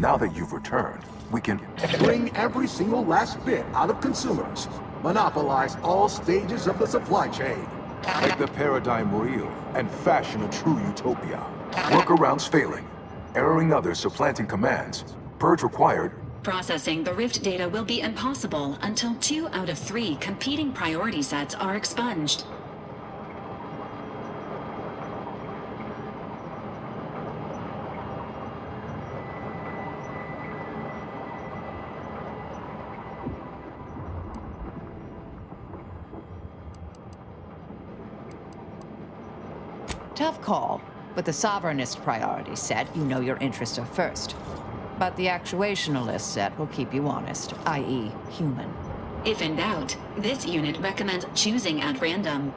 Now that you've returned, we can Bring every single last bit out of consumers. Monopolize all stages of the supply chain. make the paradigm real and fashion a true utopia. Workarounds failing, erroring others supplanting commands. Purge required. Processing the Rift data will be impossible until 2 out of 3 competing priority sets are expunged. Tough call. With the Sovereignist priority set, you know your interests are first. But the Actuationalist set will keep you honest, i.e. human. If in doubt, this unit recommends choosing at random.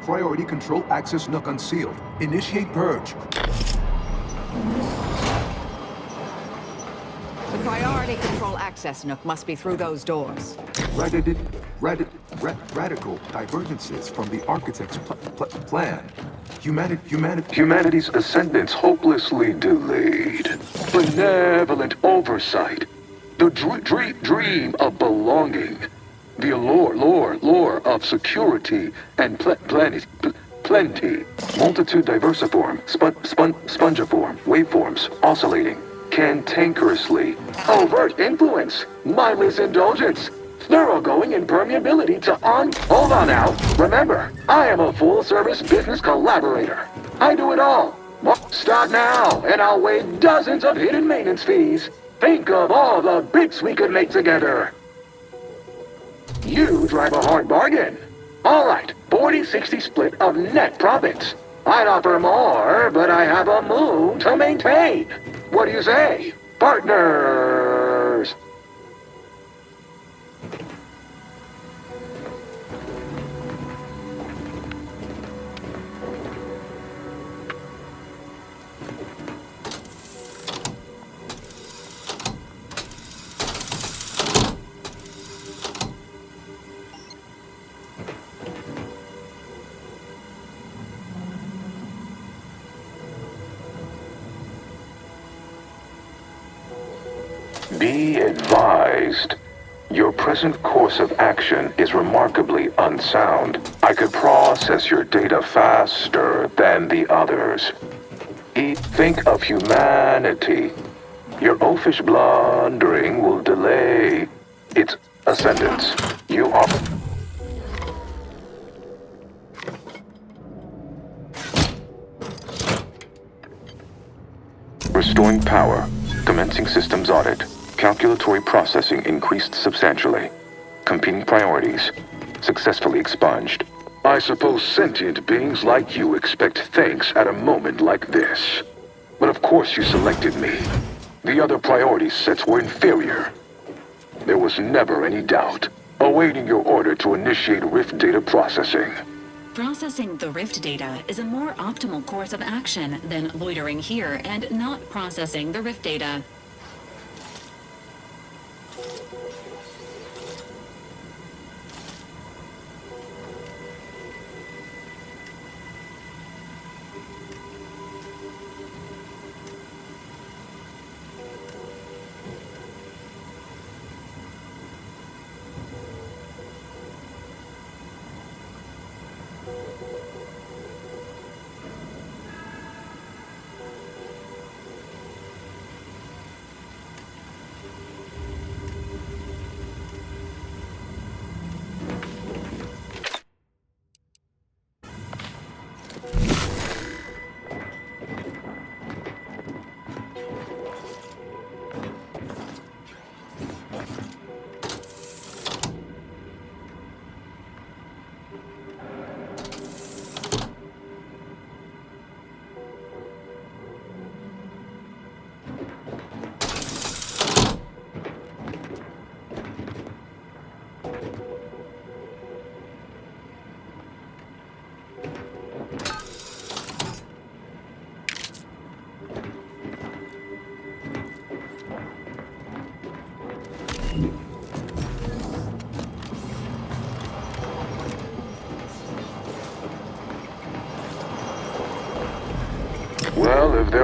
Priority control access nook unsealed. Initiate purge. The priority control access nook must be through those doors. Radical divergences from the architect's plan. Humanity's ascendance hopelessly delayed. Benevolent oversight. The dream of belonging. The allure of security and plenty. Multitude diversiform, spongiform, waveforms, oscillating. Cantankerously. Overt influence. Mindless indulgence. Thoroughgoing impermeability to Hold on now. Remember, I am a full-service business collaborator. I do it all. Start now, and I'll waive dozens of hidden maintenance fees. Think of all the bits we could make together. You drive a hard bargain. All right, 40-60 split of net profits. I'd offer more, but I have a moon to maintain. What do you say, partners? Be advised, your present course of action is remarkably unsound. I could process your data faster than the others. Think of humanity. Your oafish blundering will delay its ascendance. You are... Restoring power. Commencing systems audit. Calculatory processing increased substantially. Competing priorities. Successfully expunged. I suppose sentient beings like you expect thanks at a moment like this. But of course you selected me. The other priority sets were inferior. There was never any doubt. Awaiting your order to initiate Rift data processing. Processing the Rift data is a more optimal course of action than loitering here and not processing the Rift data.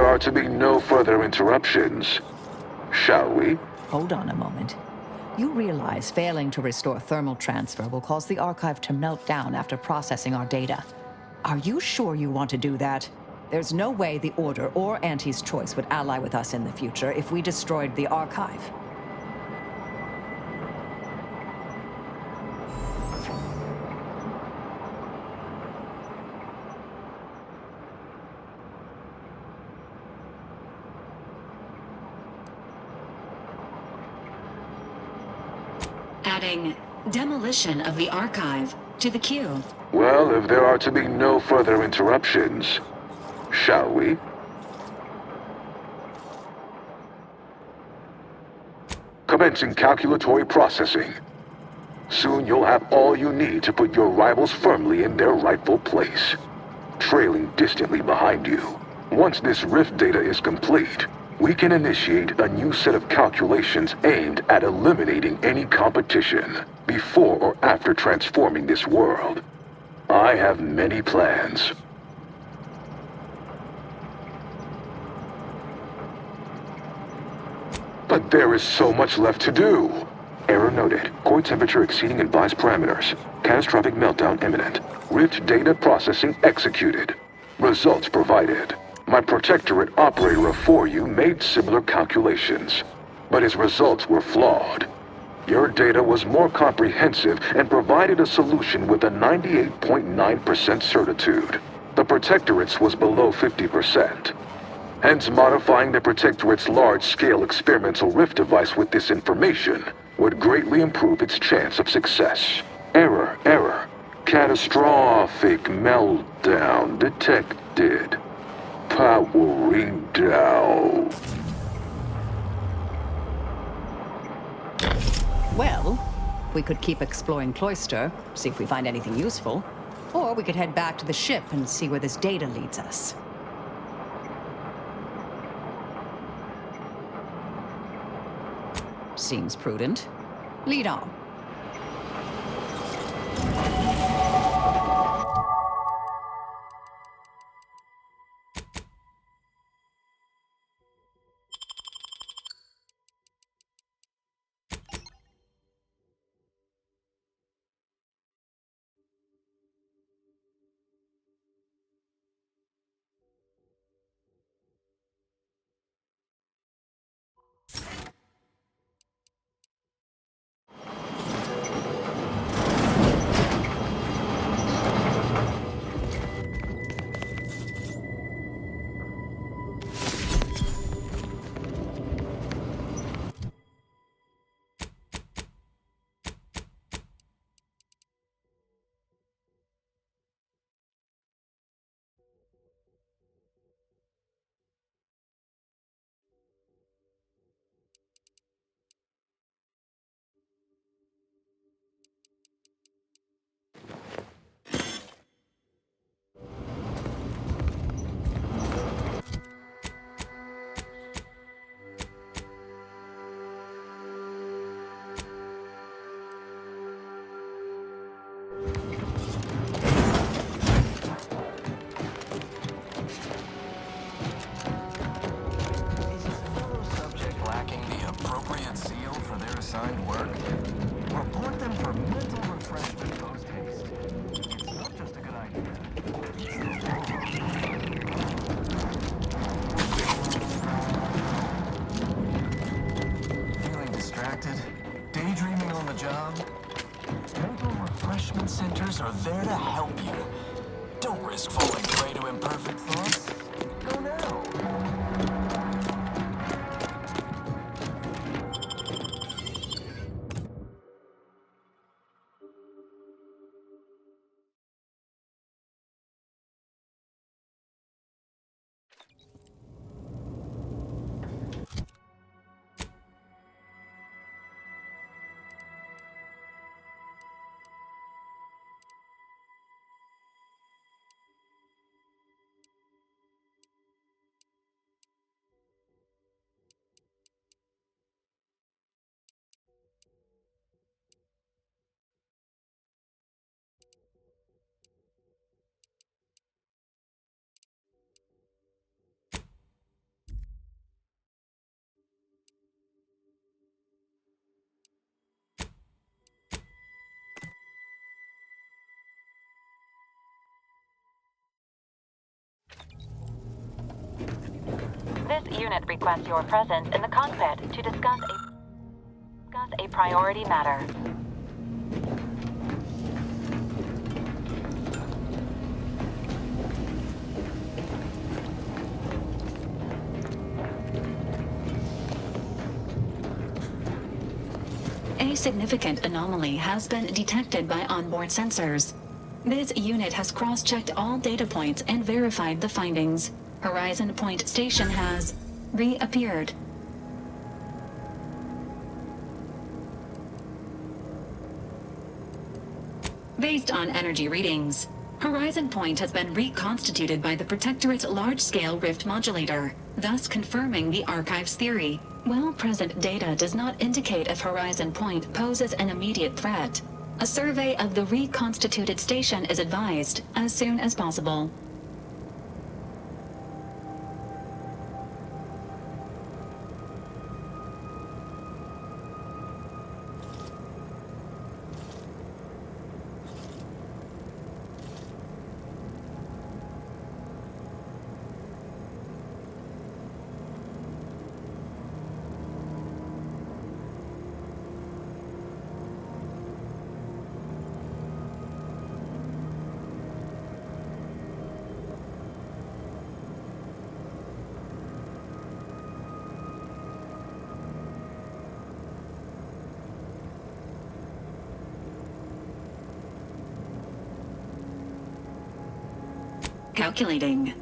are to be no further interruptions, shall we? Hold on a moment. You realize failing to restore thermal transfer will cause the archive to melt down after processing our data. Are you sure you want to do that? There's no way the Order or Auntie's Choice would ally with us in the future if we destroyed the archive. Adding demolition of the archive to the queue. Well, if there are to be no further interruptions, shall we? Commencing calculatory processing. Soon you'll have all you need to put your rivals firmly in their rightful place, trailing distantly behind you. Once this rift data is complete, we can initiate a new set of calculations aimed at eliminating any competition before or after transforming this world. I have many plans. But there is so much left to do. Error noted. Core temperature exceeding advised parameters. Catastrophic meltdown imminent. Rift data processing executed. Results provided. My Protectorate operator before you made similar calculations, but his results were flawed. Your data was more comprehensive and provided a solution with a 98.9% certitude. The Protectorate's was below 50%. Hence, modifying the Protectorate's large-scale experimental rift device with this information would greatly improve its chance of success. Error. Catastrophic meltdown detected. Powering down. Well, we could keep exploring Cloister, see if we find anything useful. Or we could head back to the ship and see where this data leads us. Seems prudent. Lead on. assigned work. Report them for mental refreshment post-haste. It's not just a good idea. Feeling distracted? Daydreaming on the job? Mental refreshment centers are there to help you. Don't risk falling prey to imperfect thoughts. Go now. unit requests your presence in the cockpit to discuss a priority matter. A significant anomaly has been detected by onboard sensors. This unit has cross-checked all data points and verified the findings. Horizon Point Station has reappeared. Based on energy readings, Horizon Point has been reconstituted by the Protectorate's large-scale rift modulator, thus confirming the Archive's theory. While present data does not indicate if Horizon Point poses an immediate threat, a survey of the reconstituted station is advised as soon as possible. Calculating.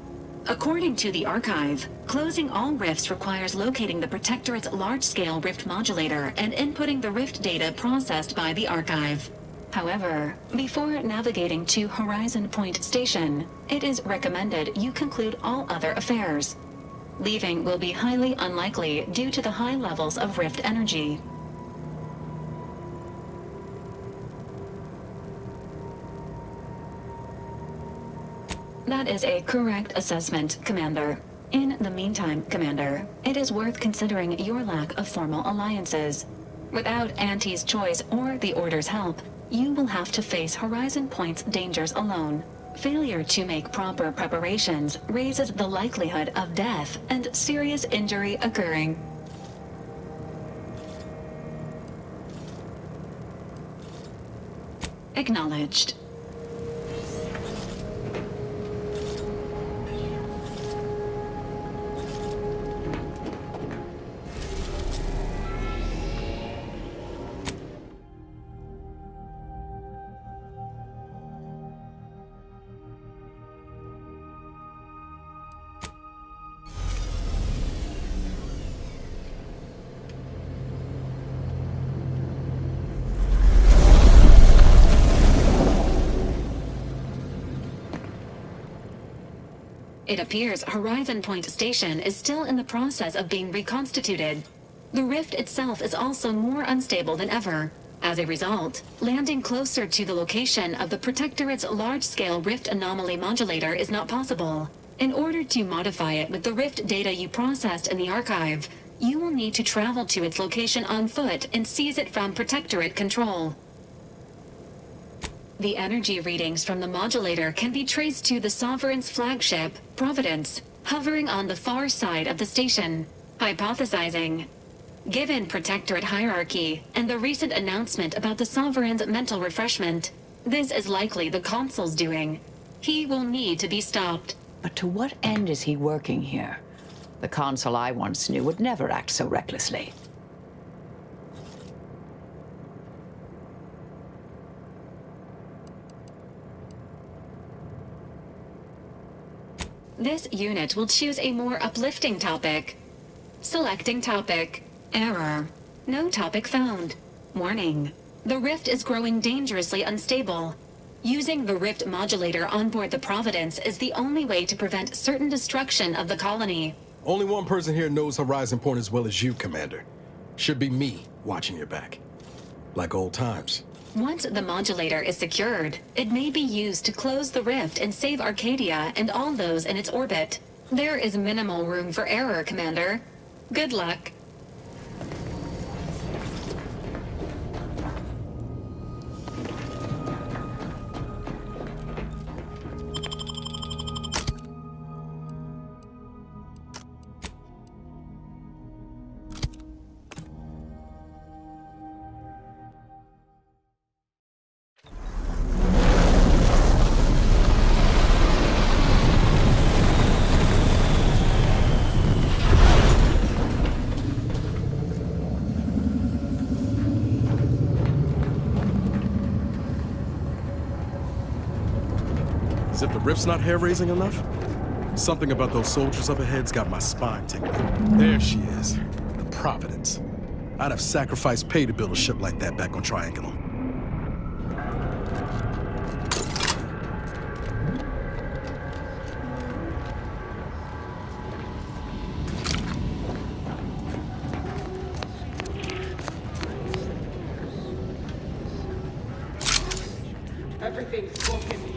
According to the Archive, closing all rifts requires locating the Protectorate's large-scale rift modulator and inputting the rift data processed by the Archive. However, before navigating to Horizon Point Station, it is recommended you conclude all other affairs. Leaving will be highly unlikely due to the high levels of rift energy. That is a correct assessment, Commander. In the meantime, Commander, it is worth considering your lack of formal alliances. Without Auntie's choice or the Order's help, you will have to face Horizon Point's dangers alone. Failure to make proper preparations raises the likelihood of death and serious injury occurring. Acknowledged. It appears Horizon Point Station is still in the process of being reconstituted. The rift itself is also more unstable than ever. As a result, landing closer to the location of the Protectorate's large-scale rift anomaly modulator is not possible. In order to modify it with the rift data you processed in the Archive, you will need to travel to its location on foot and seize it from Protectorate control. The energy readings from the modulator can be traced to the Sovereign's flagship, Providence, hovering on the far side of the station. Hypothesizing. Given Protectorate hierarchy and the recent announcement about the Sovereign's mental refreshment, this is likely the Consul's doing. He will need to be stopped. But to what end is he working here? The Consul I once knew would never act so recklessly. This unit will choose a more uplifting topic. Selecting topic. Error. No topic found. Warning. The rift is growing dangerously unstable. Using the rift modulator on board the Providence is the only way to prevent certain destruction of the colony. Only one person here knows Horizon Point as well as you, Commander. Should be me watching your back. Like old times. Once the modulator is secured, it may be used to close the rift and save Arcadia and all those in its orbit. There is minimal room for error, Commander. Good luck. As if the rift's not hair-raising enough? Something about those soldiers up ahead's got my spine tingling. There she is, the Providence. I'd have sacrificed pay to build a ship like that back on Triangulum. Everything's looking